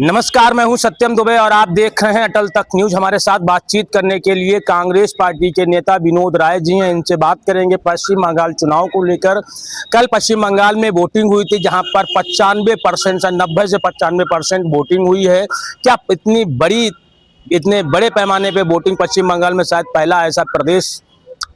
नमस्कार, मैं हूं सत्यम दुबे और आप देख रहे हैं अटल तक न्यूज। हमारे साथ बातचीत करने के लिए कांग्रेस पार्टी के नेता विनोद राय जी हैं। इनसे बात करेंगे पश्चिम बंगाल चुनाव को लेकर। कल पश्चिम बंगाल में वोटिंग हुई थी, जहां पर 95% से 90 से 95% वोटिंग हुई है। क्या इतने बड़े पैमाने पे वोटिंग पश्चिम बंगाल में शायद पहला ऐसा प्रदेश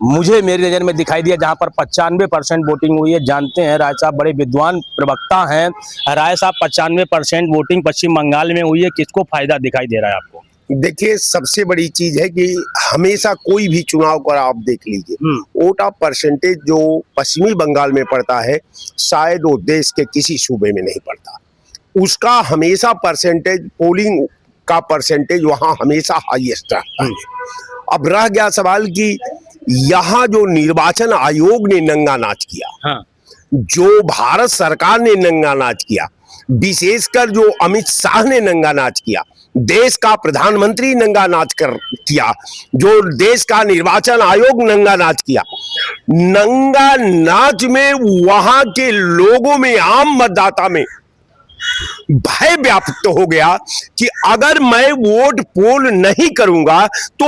मुझे मेरी नज़र में दिखाई दिया जहां पर 95% वोटिंग हुई है। जानते हैं, राय साहब बड़े विद्वान प्रवक्ता हैं। राय साहब, 95% वोटिंग पश्चिम बंगाल में हुई है, किसको फायदा दिखाई दे रहा है आपको? देखिए, सबसे बड़ी चीज है कि हमेशा कोई भी चुनाव कर आप देख लीजिए, वोट ऑफ परसेंटेज जो पश्चिमी बंगाल में पड़ता है शायद वो देश के किसी सूबे में नहीं पड़ता। उसका हमेशा परसेंटेज, पोलिंग का परसेंटेज वहां हमेशा हाईएस्ट रहता है। अब रह गया सवाल कि यहाँ जो निर्वाचन आयोग ने नंगा नाच किया, जो भारत सरकार ने नंगा नाच किया, विशेषकर जो अमित शाह ने नंगा नाच किया, देश का प्रधानमंत्री नंगा नाच किया, जो देश का निर्वाचन आयोग नंगा नाच किया। नंगा नाच में वहां के लोगों में, आम मतदाता में भय व्याप्त हो गया कि अगर मैं वोट पोल नहीं करूंगा तो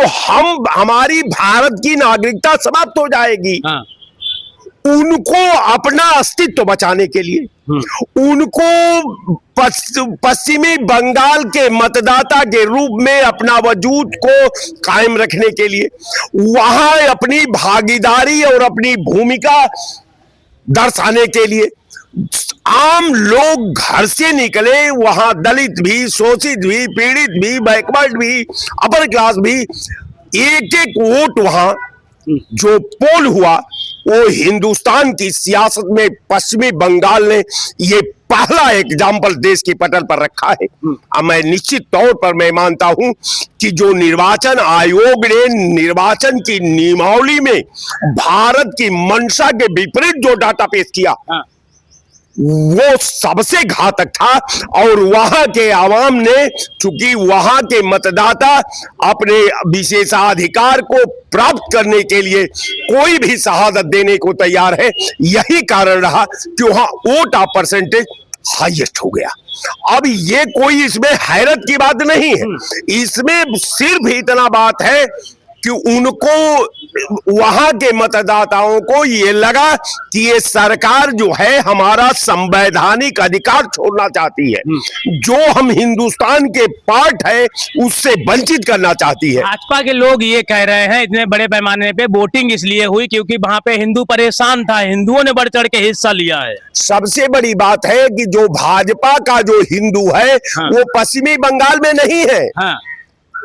हमारी भारत की नागरिकता समाप्त हो जाएगी। उनको अपना अस्तित्व बचाने के लिए, उनको पश्चिमी बंगाल के मतदाता के रूप में अपना वजूद को कायम रखने के लिए, वहां अपनी भागीदारी और अपनी भूमिका दर्शाने के लिए आम लोग घर से निकले। वहां दलित भी, शोषित भी, पीड़ित भी, बैकवर्ड भी, अपर क्लास भी, एक एक वोट वहां जो पोल हुआ, वो हिंदुस्तान की सियासत में पश्चिमी बंगाल ने ये पहला एग्जाम्पल देश की पटल पर रखा है। अब मैं निश्चित तौर पर मैं मानता हूं कि जो निर्वाचन आयोग ने निर्वाचन की नियमावली में भारत की मंशा के विपरीत जो डाटा पेश किया, वो सबसे घातक था। और वहां के आवाम ने, चूंकि वहां के मतदाता अपने विशेषाधिकार को प्राप्त करने के लिए कोई भी शहादत देने को तैयार है, यही कारण रहा कि वहां वोट ऑफ परसेंटेज हाईएस्ट हो गया। अब ये कोई इसमें हैरत की बात नहीं है, इसमें सिर्फ इतना बात है कि उनको, वहां के मतदाताओं को ये लगा कि ये सरकार जो है हमारा संवैधानिक अधिकार छोड़ना चाहती है, जो हम हिंदुस्तान के पार्ट है उससे वंचित करना चाहती है। भाजपा के लोग ये कह रहे हैं इतने बड़े पैमाने पे वोटिंग इसलिए हुई क्योंकि वहां पे हिंदू परेशान था, हिंदुओं ने बढ़ चढ़ के हिस्सा लिया है। सबसे बड़ी बात है कि जो भाजपा का जो हिंदू है वो पश्चिमी बंगाल में नहीं है।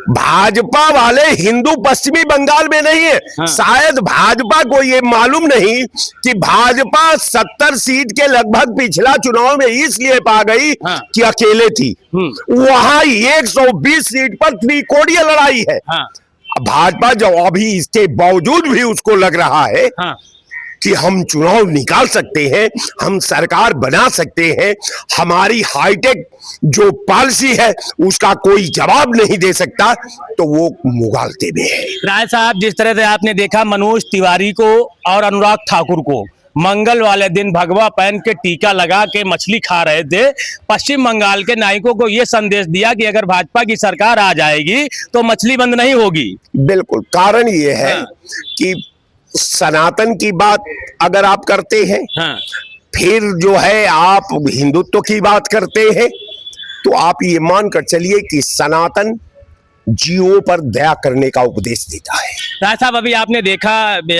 भाजपा वाले हिंदू पश्चिमी बंगाल में नहीं है। शायद भाजपा को ये मालूम नहीं कि भाजपा 70 सीट के लगभग पिछला चुनाव में इसलिए पा गई कि अकेले थी। वहां 120 सीट पर त्रिकोणीय लड़ाई है। भाजपा जो अभी इसके बावजूद भी उसको लग रहा है कि हम चुनाव निकाल सकते हैं, हम सरकार बना सकते हैं, हमारी हाईटेक जो पॉलिसी है उसका कोई जवाब नहीं दे सकता, तो वो मुगालते में है। राय साहब, जिस तरह से आपने देखा मनोज तिवारी को और अनुराग ठाकुर को मंगल वाले दिन भगवा पहन के टीका लगा के मछली खा रहे थे, पश्चिम बंगाल के नायकों को यह संदेश दिया कि अगर भाजपा की सरकार आ जाएगी तो मछली बंद नहीं होगी। बिल्कुल, कारण ये है कि सनातन की बात अगर आप करते हैं, फिर जो है आप हिंदुत्व की बात करते हैं, तो आप ये मानकर चलिए कि सनातन जीवों पर दया करने का उपदेश देता है। राय साहब, अभी आपने देखा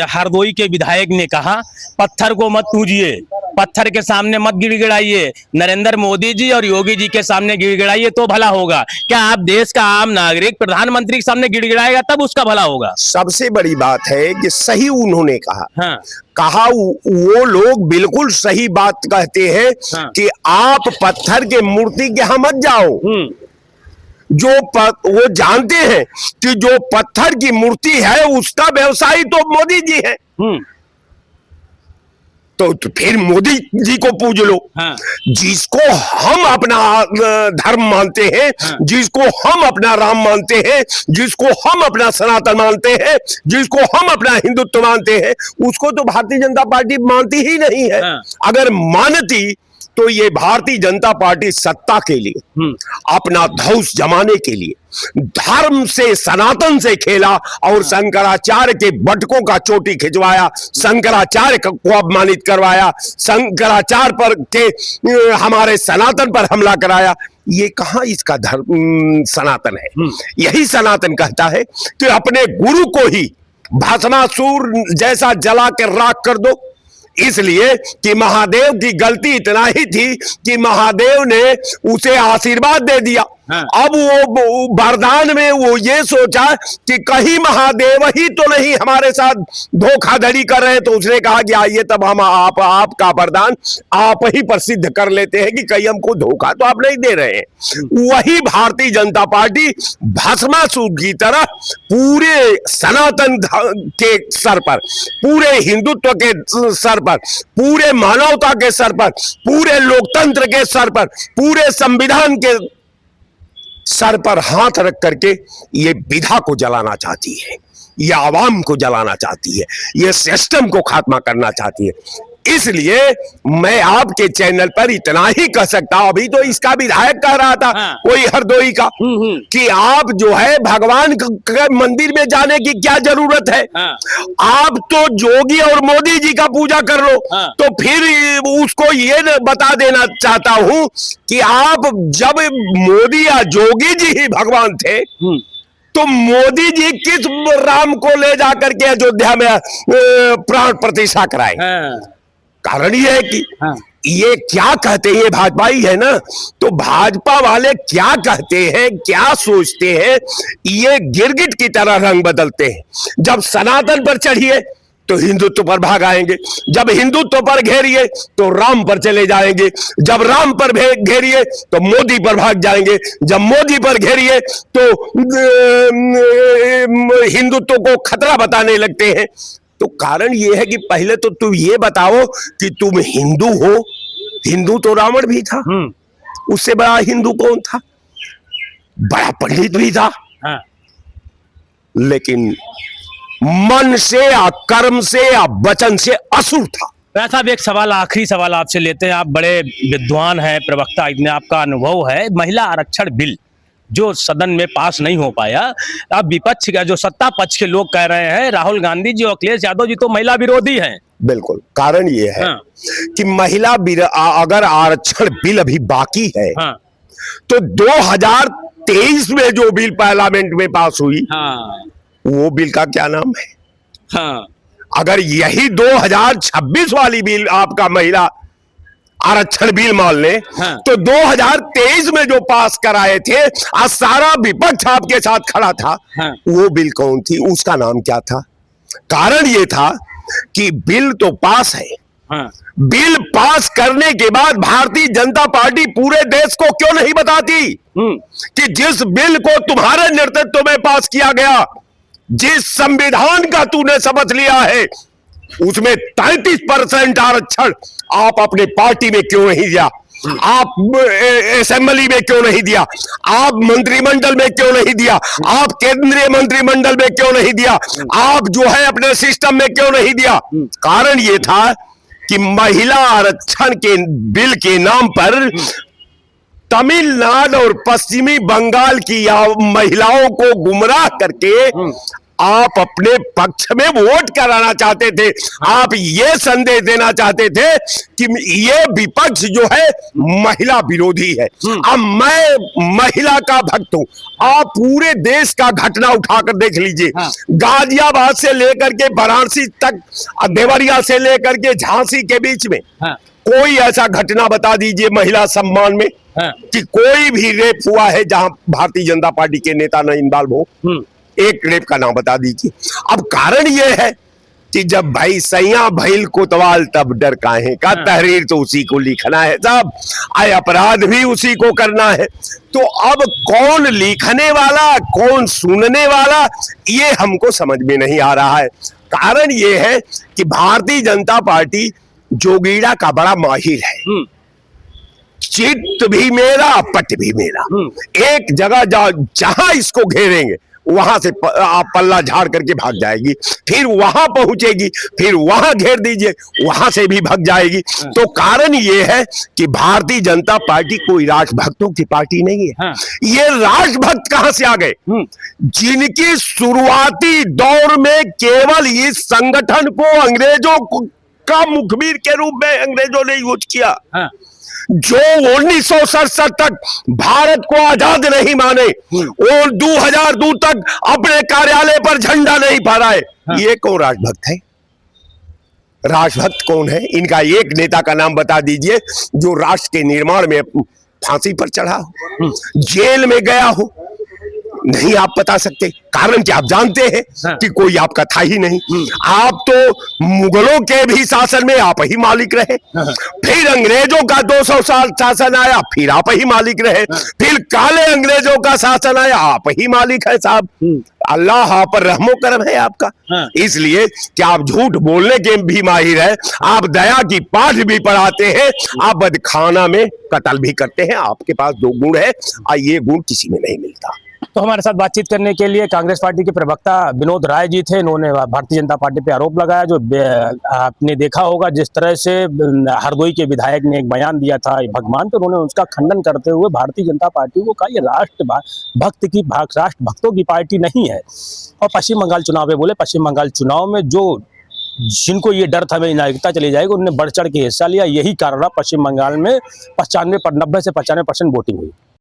हरदोई के विधायक ने कहा पत्थर को मत पूजिए, पत्थर के सामने मत गिड़गिड़ाइए, नरेंद्र मोदी जी और योगी जी के सामने गिड़गिड़ाइए तो भला होगा। क्या आप देश का आम नागरिक प्रधानमंत्री के सामने गिड़गिड़ाएगा तब उसका भला होगा? सबसे बड़ी बात है कि सही उन्होंने कहा। वो लोग बिल्कुल सही बात कहते हैं कि आप पत्थर के मूर्ति के यहाँ मत जाओ। वो जानते हैं कि जो पत्थर की मूर्ति है उसका व्यवसायी तो मोदी जी है, तो फिर मोदी जी को पूज लो। जिसको हम अपना धर्म मानते हैं, जिसको हम अपना राम मानते हैं, जिसको हम अपना सनातन मानते हैं, जिसको हम अपना हिंदुत्व मानते हैं, उसको तो भारतीय जनता पार्टी मानती ही नहीं है। अगर मानती तो ये भारतीय जनता पार्टी सत्ता के लिए, अपना धौंस जमाने के लिए धर्म से, सनातन से खेला और शंकराचार्य के बटकों का चोटी खिंचवाया, शंकराचार्य को अपमानित करवाया, शंकराचार्य पर के हमारे सनातन पर हमला कराया। ये कहां इसका धर्म सनातन है? यही सनातन कहता है कि अपने गुरु को ही भस्मासुर जैसा जला कर राख कर दो। इसलिए कि महादेव की गलती इतना ही थी कि महादेव ने उसे आशीर्वाद दे दिया। अब वो वरदान में वो ये सोचा कि कहीं महादेव ही तो नहीं हमारे साथ धोखाधड़ी कर रहे हैं, तो उसने कहा कि आइए तब हम आपका वरदान आप ही पर सिद्ध कर लेते हैं कि कहीं हमको धोखा तो आप नहीं दे रहे हैं। वही भारतीय जनता पार्टी भस्मासुर की तरह पूरे सनातन के सर पर, पूरे हिंदुत्व के सर पर, पूरे मानवता के सर पर, पूरे लोकतंत्र के सर पर, पूरे संविधान के सर पर हाथ रख करके ये विधा को जलाना चाहती है, ये आवाम को जलाना चाहती है, ये सिस्टम को खात्मा करना चाहती है। इसलिए मैं आपके चैनल पर इतना ही कह सकता हूं, अभी तो इसका विधायक कह रहा था कोई हरदोई का कि आप जो है भगवान के मंदिर में जाने की क्या जरूरत है, आप तो जोगी और मोदी जी का पूजा कर लो। तो फिर उसको ये बता देना चाहता हूं कि आप जब मोदी या जोगी जी ही भगवान थे तो मोदी जी किस राम को ले जाकर के अयोध्या में प्राण प्रतिष्ठा कराए? कारण ये है कि ये क्या कहते हैं, ये भाजपा ही है ना, तो भाजपा वाले क्या कहते हैं, क्या सोचते हैं, ये गिरगिट की तरह रंग बदलते हैं। जब सनातन पर चढ़िए तो हिंदुत्व पर भाग आएंगे, जब हिंदुत्व पर घेरिए तो राम पर चले जाएंगे, जब राम पर घेरिए तो मोदी पर भाग जाएंगे, जब मोदी पर घेरिए तो हिंदुत्व को खतरा बताने लगते हैं। तो कारण यह है कि पहले तो तुम ये बताओ कि तुम हिंदू हो। हिंदू तो रावण भी था, उससे बड़ा हिंदू कौन था? बड़ा पंडित भी था, लेकिन मन से या कर्म से या वचन से असुर था। साहब एक सवाल, आखिरी सवाल आपसे लेते हैं। आप बड़े विद्वान हैं, प्रवक्ता, इतने आपका अनुभव है। महिला आरक्षण बिल जो सदन में पास नहीं हो पाया, अब विपक्ष का जो सत्ता पक्ष के लोग कह रहे हैं राहुल गांधी जी और अखिलेश यादव जी तो महिला विरोधी हैं। बिल्कुल, कारण ये है कि महिला अगर आरक्षण बिल अभी बाकी है तो 2023 में जो बिल पार्लियामेंट में पास हुई वो बिल का क्या नाम है? अगर यही 2026 वाली बिल आपका महिला आरक्षण बिल मान ले तो 2023 में जो पास कराए थे, आज सारा विपक्ष आपके साथ खड़ा था, वो बिल कौन थी? उसका नाम क्या था? कारण ये था कि बिल तो पास है, बिल पास करने के बाद भारतीय जनता पार्टी पूरे देश को क्यों नहीं बताती कि जिस बिल को तुम्हारे नेतृत्व में पास किया गया, जिस संविधान का तूने शपथ लिया है, उसमें 33% आरक्षण आप अपने पार्टी में क्यों नहीं दिया? आप असेंबली में क्यों नहीं दिया? आप मंत्रिमंडल में क्यों नहीं दिया? आप केंद्रीय मंत्रिमंडल में क्यों नहीं दिया? आप जो है अपने सिस्टम में क्यों नहीं दिया? कारण यह था कि महिला आरक्षण के बिल के नाम पर तमिलनाडु और पश्चिमी बंगाल की महिलाओं को गुमराह करके आप अपने पक्ष में वोट कराना चाहते थे। आप ये संदेश देना चाहते थे कि ये विपक्ष जो है महिला विरोधी है। अब मैं महिला का भक्त हूं। आप पूरे देश का घटना उठाकर देख लीजिए, गाजियाबाद से लेकर के वाराणसी तक, देवरिया से लेकर के झांसी के बीच में कोई ऐसा घटना बता दीजिए महिला सम्मान में कि कोई भी रेप हुआ है जहां भारतीय जनता पार्टी के नेता न इन्वॉल्व हो। एक रेप का नाम बता दीजिए। अब कारण यह है कि जब भाई सैया भइल कोतवाल तब डर काहे का, तहरीर तो उसी को लिखना है साहब, आए अपराध भी उसी को करना है। तो अब कौन लिखने वाला, कौन सुनने वाला, ये हमको समझ में नहीं आ रहा है। कारण ये है कि भारतीय जनता पार्टी जोगीड़ा का बड़ा माहिर है। चित्त भी मेरा, पट भी मेरा। एक जगह जहां इसको घेरेंगे वहां से आप पल्ला झाड़ करके भाग जाएगी, फिर वहां पहुंचेगी, फिर वहां घेर दीजिए, वहां से भी भाग जाएगी। तो कारण ये है कि भारतीय जनता पार्टी कोई राष्ट्रभक्तों की पार्टी नहीं है। ये राष्ट्रभक्त कहां से आ गए? जिनकी शुरुआती दौर में केवल इस संगठन को अंग्रेजों का मुखबिर के रूप में अंग्रेजों ने यूज किया, जो 1967 तक भारत को आजाद नहीं माने और 2002 तक अपने कार्यालय पर झंडा नहीं फहराए, ये कौन राष्ट्रभक्त है? राष्ट्रभक्त कौन है? इनका एक नेता का नाम बता दीजिए जो राष्ट्र के निर्माण में फांसी पर चढ़ा हो, जेल में गया हो। नहीं आप बता सकते, कारण कि आप जानते हैं कि कोई आपका था ही नहीं। आप तो मुगलों के भी शासन में आप ही मालिक रहे, फिर अंग्रेजों का 200 साल शासन आया, फिर आप ही मालिक रहे, फिर काले अंग्रेजों का शासन आया, आप ही मालिक है साहब। अल्लाह आप पर रहमो करम है आपका। इसलिए कि आप झूठ बोलने के भी माहिर है, आप दया की पाठ भी पढ़ाते हैं, आप बदखाना में कत्ल भी करते हैं। आपके पास 2 गुण है और ये गुण किसी में नहीं मिलता। तो हमारे साथ बातचीत करने के लिए कांग्रेस पार्टी के प्रवक्ता विनोद राय जी थे। इन्होंने भारतीय जनता पार्टी पे आरोप लगाया, जो आपने देखा होगा जिस तरह से हरदोई के विधायक ने एक बयान दिया था भगवान, तो उन्होंने उसका खंडन करते हुए भारतीय जनता पार्टी को कहा ये राष्ट्रभक्तों की पार्टी नहीं है। और पश्चिम बंगाल चुनाव में बोले पश्चिम बंगाल चुनाव में जो जिनको ये डर था मेरी नागरिकता चली जाएगी, उन्होंने बढ़ चढ़ के हिस्सा लिया। यही कारण रहा पश्चिम बंगाल में 90 से 95% वोटिंग हुई।